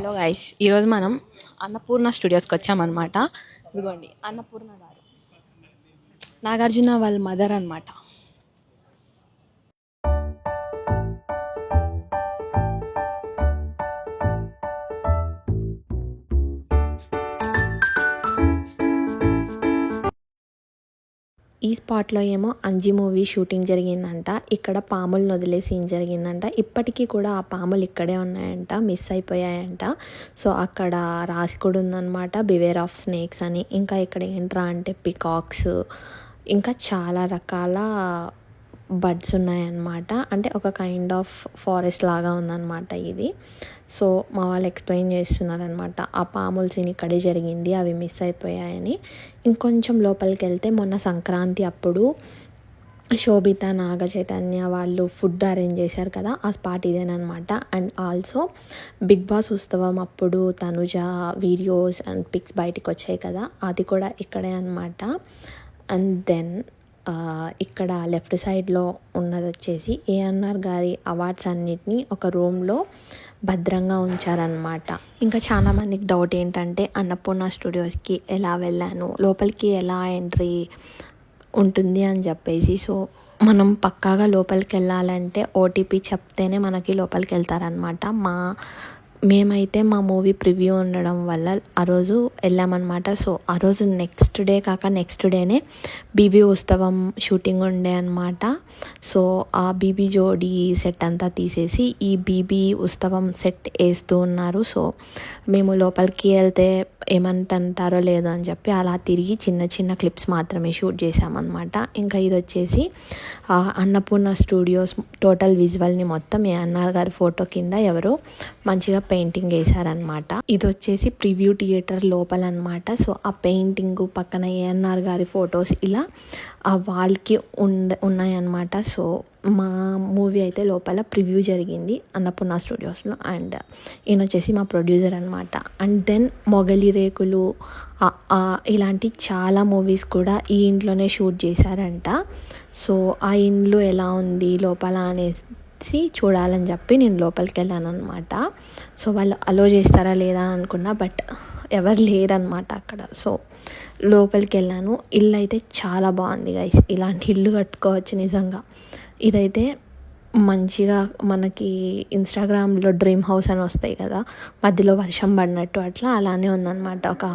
Hello guys, ఈరోజు మనం అన్నపూర్ణ స్టూడియోస్కి వచ్చామన్నమాట. ఇదిగోండి అన్నపూర్ణ గారు, నాగార్జున వాళ్ళ మదర్ అనమాట. ఈ స్పాట్లో ఏమో అంజి మూవీ షూటింగ్ జరిగిందంట. ఇక్కడ పాములను వదిలే సీన్ జరిగిందంట. ఇప్పటికీ కూడా ఆ పాములు ఇక్కడే ఉన్నాయంట, మిస్ అయిపోయాయంట. సో అక్కడ రాసి కూడా ఉందన్నమాట, బివేర్ ఆఫ్ స్నేక్స్ అని. ఇంకా ఇక్కడ ఏంట్రా అంటే పికాక్స్, ఇంకా చాలా రకాల బర్డ్స్ ఉన్నాయన్నమాట. అంటే ఒక కైండ్ ఆఫ్ ఫారెస్ట్ లాగా ఉందన్నమాట ఇది. సో మా వాళ్ళు ఎక్స్ప్లెయిన్ చేస్తున్నారనమాట, ఆ పాముల సీన్ ఇక్కడే జరిగింది, అవి మిస్ అయిపోయాయని. ఇంకొంచెం లోపలికి వెళ్తే మొన్న సంక్రాంతి అప్పుడు శోభిత, నాగ చైతన్య వాళ్ళు ఫుడ్ అరేంజ్ చేశారు కదా, ఆ స్పాట్ ఇదేనమాట. అండ్ ఆల్సో బిగ్ బాస్ ఉత్సవం అప్పుడు తనుజ వీడియోస్ అండ్ పిక్స్ బయటికి వచ్చాయి కదా, అది కూడా ఇక్కడే అనమాట. అండ్ దెన్ ఇక్కడ లెఫ్ట్ సైడ్లో ఉన్నది వచ్చేసి ఏఎన్ఆర్ గారి అవార్డ్స్ అన్నిటినీ ఒక రూమ్లో భద్రంగా ఉంచారనమాట. ఇంకా చాలామందికి డౌట్ ఏంటంటే అన్నపూర్ణ స్టూడియోస్కి ఎలా వెళ్ళాను, లోపలికి ఎలా ఎంట్రీ ఉంటుంది అని చెప్పేసి. సో మనం పక్కాగా లోపలికి వెళ్ళాలంటే ఓటీపీ చెప్తేనే మనకి లోపలికి వెళ్తారనమాట. మేమైతే మా మూవీ ప్రివ్యూ ఉండడం వల్ల ఆ రోజు వెళ్ళామన్నమాట. సో ఆ రోజు నెక్స్ట్ డేనే బీబీ ఉత్సవం షూటింగ్ ఉండే అనమాట. సో ఆ బీబీ జోడీ సెట్ అంతా తీసేసి ఈ బీబీ ఉత్సవం సెట్ వేస్తూ ఉన్నారు. సో మేము లోపలికి వెళ్తే ఏమంటారో లేదో అని చెప్పి అలా తిరిగి చిన్న చిన్న క్లిప్స్ మాత్రమే షూట్ చేసామన్నమాట. ఇంకా ఇది వచ్చేసి అన్నపూర్ణ స్టూడియోస్ టోటల్ విజువల్ని మొత్తం ఏఎన్ఆర్ గారి ఫోటో కింద ఎవరో మంచిగా పెయింటింగ్ వేశారనమాట. ఇది వచ్చేసి ప్రివ్యూ థియేటర్ లోపల అనమాట. సో ఆ పెయింటింగ్ పక్కన ఏఎన్ఆర్ గారి ఫొటోస్ ఇలా ఆ వాల్కి ఉన్నాయన్నమాట. సో మా మూవీ అయితే లోపల ప్రివ్యూ జరిగింది అన్నపూర్ణ స్టూడియోస్లో. అండ్ ఈయన వచ్చేసి మా ప్రొడ్యూసర్ అనమాట. అండ్ దెన్ మొగలి రేకులు ఇలాంటి చాలా మూవీస్ కూడా ఈ ఇంట్లోనే షూట్ చేశారంట. సో ఆ ఇండ్లు ఎలా ఉంది లోపల అనేసి చూడాలని చెప్పి నేను లోపలికి వెళ్ళాను అనమాట. సో వాళ్ళు అలో చేస్తారా లేదా అని అనుకున్నా, బట్ ఎవరు లేరనమాట అక్కడ. సో లోపలికి వెళ్ళాను. ఇల్లు అయితే చాలా బాగుంది గైస్, ఇలాంటి ఇల్లు కట్టుకోవచ్చు నిజంగా. ఇదైతే మంచిగా మనకి ఇన్స్టాగ్రామ్లో డ్రీమ్ హౌస్ అని వస్తాయి కదా, మధ్యలో వర్షం పడినట్టు అట్లా అలానే ఉందన్నమాట ఒక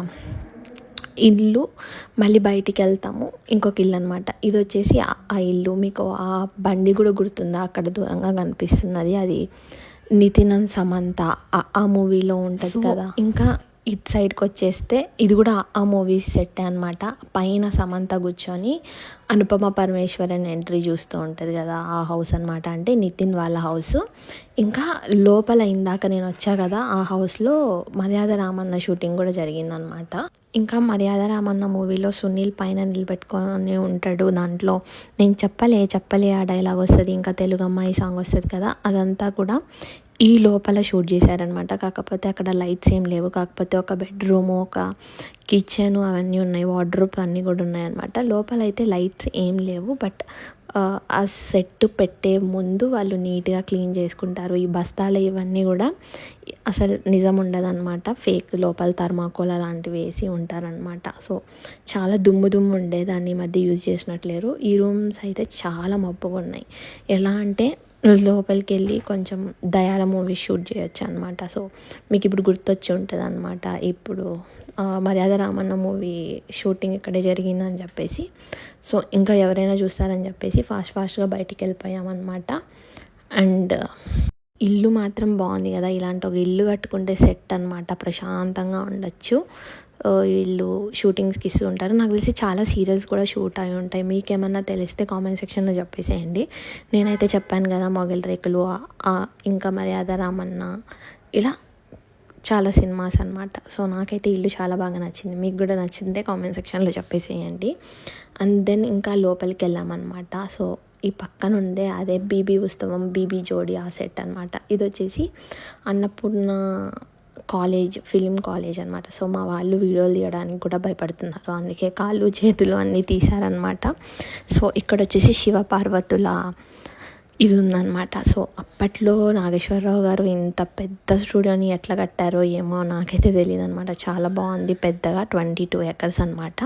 ఇల్లు. మళ్ళీ బయటికి వెళ్తాము, ఇంకొక ఇల్లు అనమాట. ఇది వచ్చేసి ఆ ఇల్లు. మీకు ఆ బండి కూడా గుర్తుందా, అక్కడ దూరంగా కనిపిస్తున్నది, అది నితిన్ అండ్ సమంత ఆ మూవీలో ఉంటుంది కదా. ఇంకా ఇటు సైడ్కి వచ్చేస్తే ఇది కూడా ఆ మూవీ సెట్ అనమాట. పైన సమంత కూర్చొని అనుపమ పరమేశ్వరన్ ఎంట్రీ చూస్తూ ఉంటుంది కదా, ఆ హౌస్ అనమాట. అంటే నితిన్ వాళ్ళ హౌస్. ఇంకా లోపల ఇందాక నేను వచ్చా కదా, ఆ హౌస్లో మర్యాద రామన్న షూటింగ్ కూడా జరిగిందనమాట. ఇంకా మర్యాద రామన్న మూవీలో సునీల్ పైన నిలబెట్టుకొని ఉంటాడు. దాంట్లో నేను చెప్పలే ఆ డైలాగ్ వస్తుంది, ఇంకా తెలుగు అమ్మాయి సాంగ్ వస్తుంది కదా, అదంతా కూడా ఈ లోపల షూట్ చేశారనమాట. కాకపోతే అక్కడ లైట్స్ ఏం లేవు, కాకపోతే ఒక బెడ్రూము, ఒక కిచెన్ అవన్నీ ఉన్నాయి, వార్డ్రోబ్ అన్నీ కూడా ఉన్నాయన్నమాట. లోపల అయితే లైట్స్ ఏం లేవు, బట్ ఆ సెట్ పెట్టే ముందు వాళ్ళు నీట్గా క్లీన్ చేసుకుంటారు. ఈ బస్తాలు ఇవన్నీ కూడా అసలు నిజం ఉండదన్నమాట, ఫేక్, లోపల థర్మాకోల్ అలాంటివి వేసి ఉంటారనమాట. సో చాలా దుమ్ము ఉండే, దాన్ని ఈ మధ్య యూజ్ చేసినట్లేరు. ఈ రూమ్స్ అయితే చాలా మబ్బుగా ఉన్నాయి. ఎలా అంటే లోపలికి వెళ్ళి కొంచెం దయాల మూవీ షూట్ చేయొచ్చు అనమాట. సో మీకు ఇప్పుడు గుర్తొచ్చి ఉంటుంది అనమాట, ఇప్పుడు మర్యాద రామన్న మూవీ షూటింగ్ ఇక్కడే జరిగిందని చెప్పేసి. సో ఇంకా ఎవరైనా చూస్తారని చెప్పేసి ఫాస్ట్గా బయటికి వెళ్ళిపోయామన్నమాట. అండ్ ఇల్లు మాత్రం బాగుంది కదా, ఇలాంటి ఒక ఇల్లు కట్టుకుంటే సెట్ అనమాట, ప్రశాంతంగా ఉండొచ్చు. వీళ్ళు షూటింగ్స్కి ఇస్తూ ఉంటారు. నాకు తెలిసి చాలా సీరియల్స్ కూడా షూట్ అయి ఉంటాయి. మీకేమన్నా తెలిస్తే కామెంట్ సెక్షన్లో చెప్పేసేయండి. నేనైతే చెప్పాను కదా, మొగలి రేకులు, ఇంకా మర్యాద రామన్న, ఇలా చాలా సినిమాస్ అనమాట. సో నాకైతే ఇల్లు చాలా బాగా నచ్చింది. మీకు కూడా నచ్చిందే కామెంట్ సెక్షన్లో చెప్పేసేయండి. అండ్ దెన్ ఇంకా లోపలికి వెళ్ళామన్నమాట. సో ఈ పక్కన ఉండే అదే బీబీ ఉత్సవం, బీబీ జోడీ ఆ సెట్ అనమాట. ఇది వచ్చేసి అన్నపూర్ణ కాలేజ్, ఫిలిం కాలేజ్ అనమాట. సో మా వాళ్ళు వీడియోలు తీయడానికి కూడా భయపడుతున్నారు, అందుకే కాళ్ళు చేతులు అన్నీ తీశారనమాట. సో ఇక్కడ వచ్చేసి శివ పార్వతుల ఇది ఉందన్నమాట. సో అప్పట్లో నాగేశ్వరరావు గారు ఇంత పెద్ద స్టూడియోని ఎట్లా కట్టారో ఏమో నాకైతే తెలియదు అనమాట. చాలా బాగుంది, పెద్దగా 22 ఎకర్స్ అనమాట.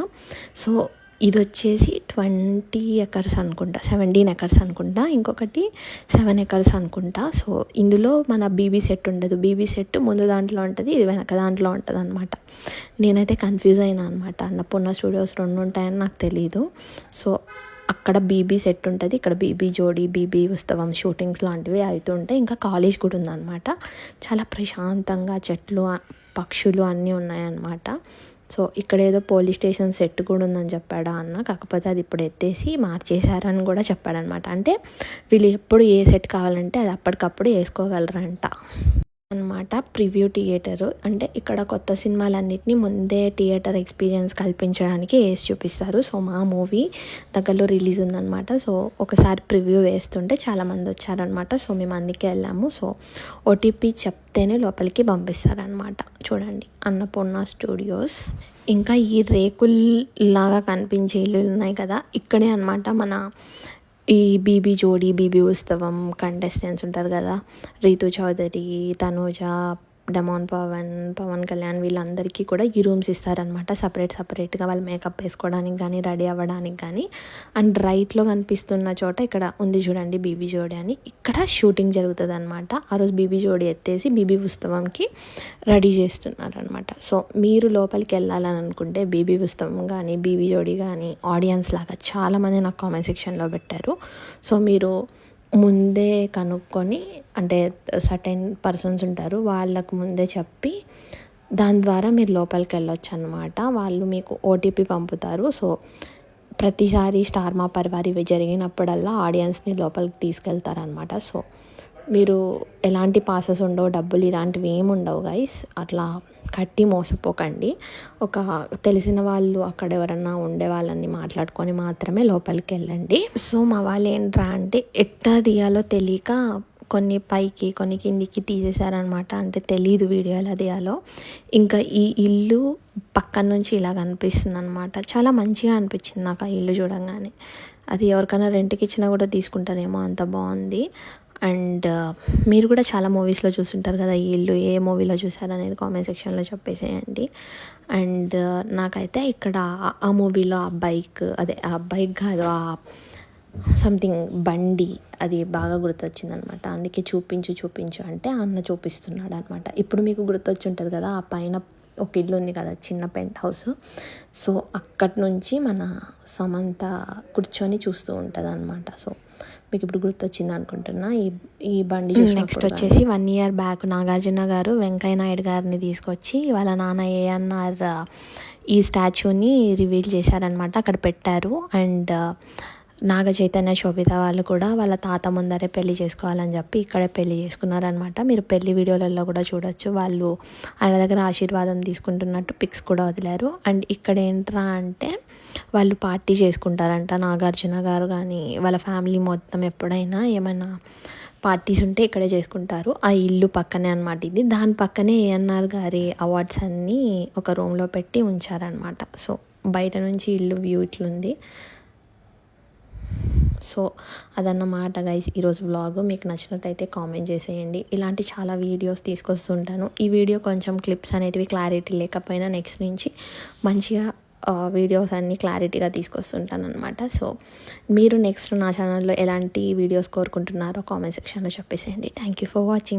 సో ఇది వచ్చేసి 20 ఎకర్స్ అనుకుంటా, 17 ఎకర్స్ అనుకుంటా, ఇంకొకటి 7 ఎకర్స్ అనుకుంటా. సో ఇందులో మన బీబీ సెట్ ఉండదు, బీబీ సెట్ ముందు దాంట్లో ఉంటుంది, ఇది వెనక దాంట్లో ఉంటుంది అనమాట. నేనైతే కన్ఫ్యూజ్ అయినా అనమాట, అన్నపూర్ణ స్టూడియోస్ 2 ఉంటాయని నాకు తెలీదు. సో అక్కడ బీబీ సెట్ ఉంటుంది, ఇక్కడ బీబీ జోడి, బీబీ ఉత్సవం షూటింగ్స్ లాంటివి అవుతుంటాయి. ఇంకా కాలేజ్ కూడా ఉందన్నమాట. చాలా ప్రశాంతంగా చెట్లు, పక్షులు అన్నీ ఉన్నాయన్నమాట. సో ఇక్కడ ఏదో పోలీస్ స్టేషన్ సెట్ కూడా ఉందని చెప్పాడు అన్న, కాకపోతే అది ఇప్పుడు ఎత్తేసి మార్చేశారని కూడా చెప్పాడనమాట. అంటే వీళ్ళు ఎప్పుడు ఏ సెట్ కావాలంటే అది అప్పటికప్పుడు వేసుకోగలరంట అనమాట. ప్రివ్యూ థియేటరు అంటే ఇక్కడ కొత్త సినిమాలన్నింటినీ ముందే థియేటర్ ఎక్స్పీరియన్స్ కల్పించడానికి వేసి చూపిస్తారు. సో మా మూవీ దగ్గరలో రిలీజ్ ఉందన్నమాట. సో ఒకసారి ప్రివ్యూ వేస్తుంటే చాలామంది వచ్చారనమాట. సో మేము అందుకే వెళ్ళాము. సో ఓటీపీ చెప్తేనే లోపలికి పంపిస్తారనమాట. చూడండి, అన్నపూర్ణ స్టూడియోస్. ఇంకా ఈ రేకుల్లాగా కనిపించే ఇల్లు ఉన్నాయి కదా, ఇక్కడే అనమాట మన ఈ బీబీ జోడి, బీబీ ఉత్సవం కంటెస్టెంట్స్ ఉంటారు కదా, రీతు చౌదరి, తనూజ, డమాన్ పవన్ కళ్యాణ్, వీళ్ళందరికీ కూడా ఈ రూమ్స్ ఇస్తారనమాట. సపరేట్గా వాళ్ళు మేకప్ వేసుకోవడానికి కానీ, రెడీ అవ్వడానికి కానీ. అండ్ రైట్లో కనిపిస్తున్న చోట ఇక్కడ ఉంది చూడండి బీబీ జోడి అని, ఇక్కడ షూటింగ్ జరుగుతుంది అనమాట. ఆ రోజు బీబీ జోడి ఎత్తేసి బీబీ ఉత్సవంకి రెడీ చేస్తున్నారనమాట. సో మీరు లోపలికి వెళ్ళాలని అనుకుంటే బీబీ ఉత్సవం కానీ, బీబీ జోడి కానీ ఆడియన్స్ లాగా చాలామంది నాకు కామెంట్ సెక్షన్లో పెట్టారు. సో మీరు ముందే కనుక్కొని, అంటే సర్టెన్ పర్సన్స్ ఉంటారు, వాళ్ళకు ముందే చెప్పి దాని ద్వారా మీరు లోపలికి వెళ్ళొచ్చు అనమాట. వాళ్ళు మీకు ఓటీపీ పంపుతారు. సో ప్రతిసారి స్టార్ మా పరివార్ ఇవి జరిగినప్పుడల్లా ఆడియన్స్ని లోపలికి తీసుకెళ్తారనమాట. సో మీరు ఎలాంటి పాసెస్ ఉండవు, డబ్బులు ఇలాంటివి ఏమి ఉండవు గైస్. అట్లా కట్టి మోసపోకండి. ఒక తెలిసిన వాళ్ళు అక్కడ ఎవరన్నా ఉండే వాళ్ళని మాట్లాడుకొని మాత్రమే లోపలికి వెళ్ళండి. సో మా వాళ్ళు ఏంట్రా అంటే ఎట్లా తీయాలో తెలియక కొన్ని పైకి కొన్ని కిందికి తీసేశారనమాట. అంటే తెలీదు వీడియో ఎలా తీయాలో. ఇంకా ఈ ఇల్లు పక్కన నుంచి ఇలా కనిపిస్తుంది అనమాట. చాలా మంచిగా అనిపించింది నాకు ఆ ఇల్లు చూడంగానే. అది ఎవరికైనా రెంట్కి ఇచ్చినా కూడా తీసుకుంటారేమో, అంత బాగుంది. అండ్ మీరు కూడా చాలా మూవీస్లో చూస్తుంటారు కదా ఈ ఇల్లు, ఏ మూవీలో చూసారనేది కామెంట్ సెక్షన్లో చెప్పేసేయండి. అండ్ నాకైతే ఇక్కడ ఆ మూవీలో ఆ బైక్ కాదు, ఆ సంథింగ్ బండి, అది బాగా గుర్తొచ్చిందనమాట. అందుకే చూపించు అంటే అన్న చూపిస్తున్నాడు అనమాట. ఇప్పుడు మీకు గుర్తొచ్చి ఉంటుంది కదా, ఆ పైన ఒక ఇల్లు ఉంది కదా, చిన్న పెంట్ హౌస్. సో అక్కడి నుంచి మన సమంత కూర్చొని చూస్తూ ఉంటుంది అనమాట. సో మీకు ఇప్పుడు గుర్తొచ్చింది అనుకుంటున్నా ఈ బండి. నెక్స్ట్ వచ్చేసి 1 year బ్యాక్ నాగార్జున గారు వెంకయ్య నాయుడు గారిని తీసుకొచ్చి వాళ్ళ నాన్న ఏఎన్ఆర్ ఈ స్టాచ్యూని రివీల్ చేశారనమాట, అక్కడ పెట్టారు. అండ్ నాగ చైతన్య, శోభిత వాళ్ళు కూడా వాళ్ళ తాత ముందరే పెళ్లి చేసుకోవాలని చెప్పి ఇక్కడే పెళ్లి చేసుకున్నారనమాట. మీరు పెళ్లి వీడియోలలో కూడా చూడొచ్చు, వాళ్ళు ఆయన దగ్గర ఆశీర్వాదం తీసుకుంటున్నట్టు పిక్స్ కూడా వదిలారు. అండ్ ఇక్కడ ఏంట్రా అంటే వాళ్ళు పార్టీ చేసుకుంటారంట, నాగార్జున గారు కానీ వాళ్ళ ఫ్యామిలీ మొత్తం ఎప్పుడైనా ఏమైనా పార్టీస్ ఉంటే ఇక్కడే చేసుకుంటారు. ఆ ఇల్లు పక్కనే అనమాట ఇది. దాని పక్కనే ఏఎన్ఆర్ గారి అవార్డ్స్ అన్నీ ఒక రూమ్లో పెట్టి ఉంచారనమాట. సో బయట నుంచి ఇల్లు వ్యూ ఇట్లుంది. సో అదన్నమాట గైస్ ఈరోజు వ్లాగ్. మీకు నచ్చినట్టయితే కామెంట్ చేసేయండి. ఇలాంటి చాలా వీడియోస్ తీసుకొస్తుంటాను. ఈ వీడియో కొంచెం క్లిప్స్ అనేటివి క్లారిటీ లేకపోయినా నెక్స్ట్ నుంచి మంచిగా వీడియోస్ అన్నీ క్లారిటీగా తీసుకొస్తుంటాను అనమాట. సో మీరు నెక్స్ట్ నా ఛానల్లో ఎలాంటి వీడియోస్ కోరుకుంటున్నారో కామెంట్ సెక్షన్లో చెప్పేసేయండి. Thank you for watching.